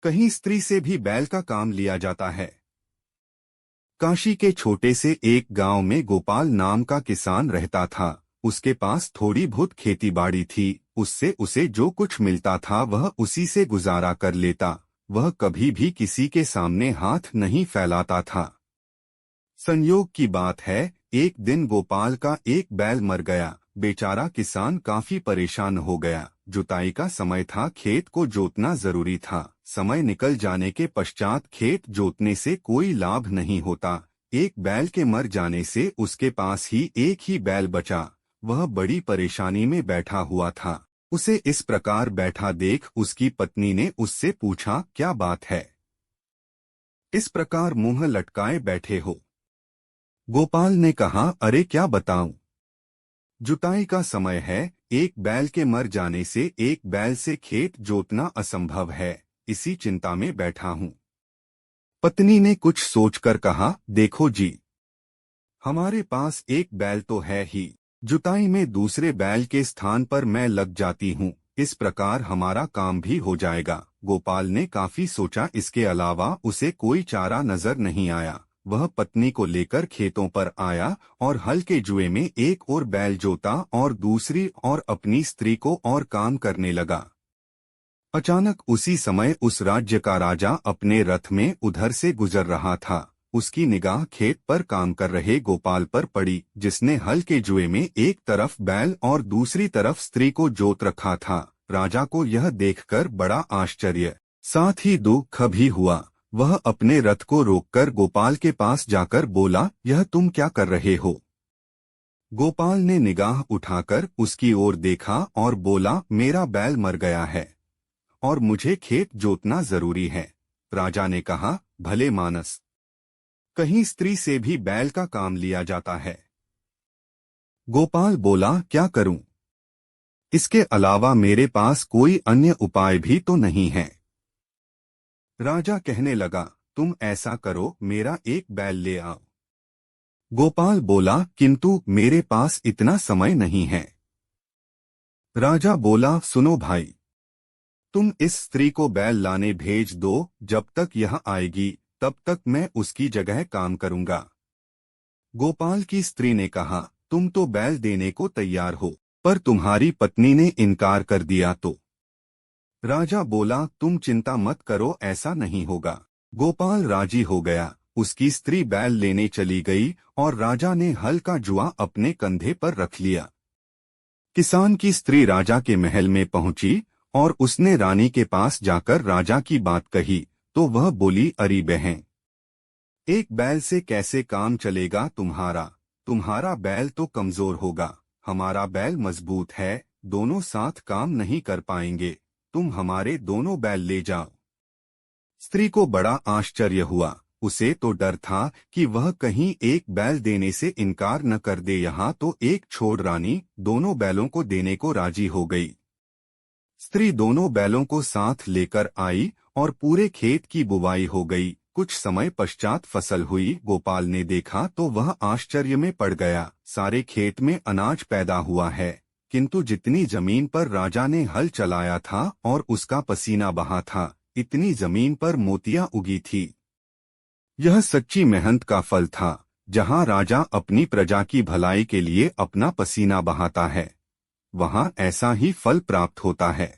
कहीं स्त्री से भी बैल का काम लिया जाता है। काशी के छोटे से एक गांव में गोपाल नाम का किसान रहता था। उसके पास थोड़ी बहुत खेतीबाड़ी थी। उससे उसे जो कुछ मिलता था वह उसी से गुजारा कर लेता। वह कभी भी किसी के सामने हाथ नहीं फैलाता था। संयोग की बात है, एक दिन गोपाल का एक बैल मर गया। बेचारा किसान काफी परेशान हो गया। जुताई का समय था, खेत को जोतना जरूरी था। समय निकल जाने के पश्चात खेत जोतने से कोई लाभ नहीं होता। एक बैल के मर जाने से उसके पास ही एक ही बैल बचा। वह बड़ी परेशानी में बैठा हुआ था। उसे इस प्रकार बैठा देख उसकी पत्नी ने उससे पूछा, क्या बात है, इस प्रकार मुंह लटकाए बैठे हो? गोपाल ने कहा, अरे क्या बताऊं, जुताई का समय है। एक बैल के मर जाने से एक बैल से खेत जोतना असंभव है। इसी चिंता में बैठा हूं। पत्नी ने कुछ सोचकर कहा, देखो जी, हमारे पास एक बैल तो है ही। जुताई में दूसरे बैल के स्थान पर मैं लग जाती हूँ। इस प्रकार हमारा काम भी हो जाएगा। गोपाल ने काफी सोचा, इसके अलावा उसे कोई चारा नजर नहीं आया। वह पत्नी को लेकर खेतों पर आया और हल के जुए में एक और बैल जोता और दूसरी और अपनी स्त्री को और काम करने लगा। अचानक उसी समय उस राज्य का राजा अपने रथ में उधर से गुजर रहा था। उसकी निगाह खेत पर काम कर रहे गोपाल पर पड़ी, जिसने हल के जुए में एक तरफ बैल और दूसरी तरफ स्त्री को जोत रखा था। राजा को यह देखकर बड़ा आश्चर्य, साथ ही दुख भी हुआ। वह अपने रथ को रोककर गोपाल के पास जाकर बोला, यह तुम क्या कर रहे हो? गोपाल ने निगाह उठाकर उसकी ओर देखा और बोला, मेरा बैल मर गया है और मुझे खेत जोतना जरूरी है। राजा ने कहा, भले मानस, कहीं स्त्री से भी बैल का काम लिया जाता है? गोपाल बोला, क्या करूं? इसके अलावा मेरे पास कोई अन्य उपाय भी तो नहीं है। राजा कहने लगा, तुम ऐसा करो, मेरा एक बैल ले आओ। गोपाल बोला, किंतु मेरे पास इतना समय नहीं है। राजा बोला, सुनो भाई, तुम इस स्त्री को बैल लाने भेज दो। जब तक यह आएगी तब तक मैं उसकी जगह काम करूंगा। गोपाल की स्त्री ने कहा, तुम तो बैल देने को तैयार हो, पर तुम्हारी पत्नी ने इनकार कर दिया तो? राजा बोला, तुम चिंता मत करो, ऐसा नहीं होगा। गोपाल राजी हो गया। उसकी स्त्री बैल लेने चली गई और राजा ने हल का जुआ अपने कंधे पर रख लिया। किसान की स्त्री राजा के महल में पहुंची और उसने रानी के पास जाकर राजा की बात कही तो वह बोली, अरे बहन, एक बैल से कैसे काम चलेगा तुम्हारा? तुम्हारा बैल तो कमजोर होगा, हमारा बैल मजबूत है, दोनों साथ काम नहीं कर पाएंगे। तुम हमारे दोनों बैल ले जाओ। स्त्री को बड़ा आश्चर्य हुआ। उसे तो डर था कि वह कहीं एक बैल देने से इनकार न कर दे। यहाँ तो एक छोड़ रानी दोनों बैलों को देने को राजी हो गई। स्त्री दोनों बैलों को साथ लेकर आई और पूरे खेत की बुवाई हो गई। कुछ समय पश्चात फसल हुई। गोपाल ने देखा तो वह आश्चर्य में पड़ गया। सारे खेत में अनाज पैदा हुआ है, किंतु जितनी जमीन पर राजा ने हल चलाया था और उसका पसीना बहा था, इतनी जमीन पर मोतियां उगी थी। यह सच्ची मेहनत का फल था। जहां राजा अपनी प्रजा की भलाई के लिए अपना पसीना बहाता है, वहां ऐसा ही फल प्राप्त होता है।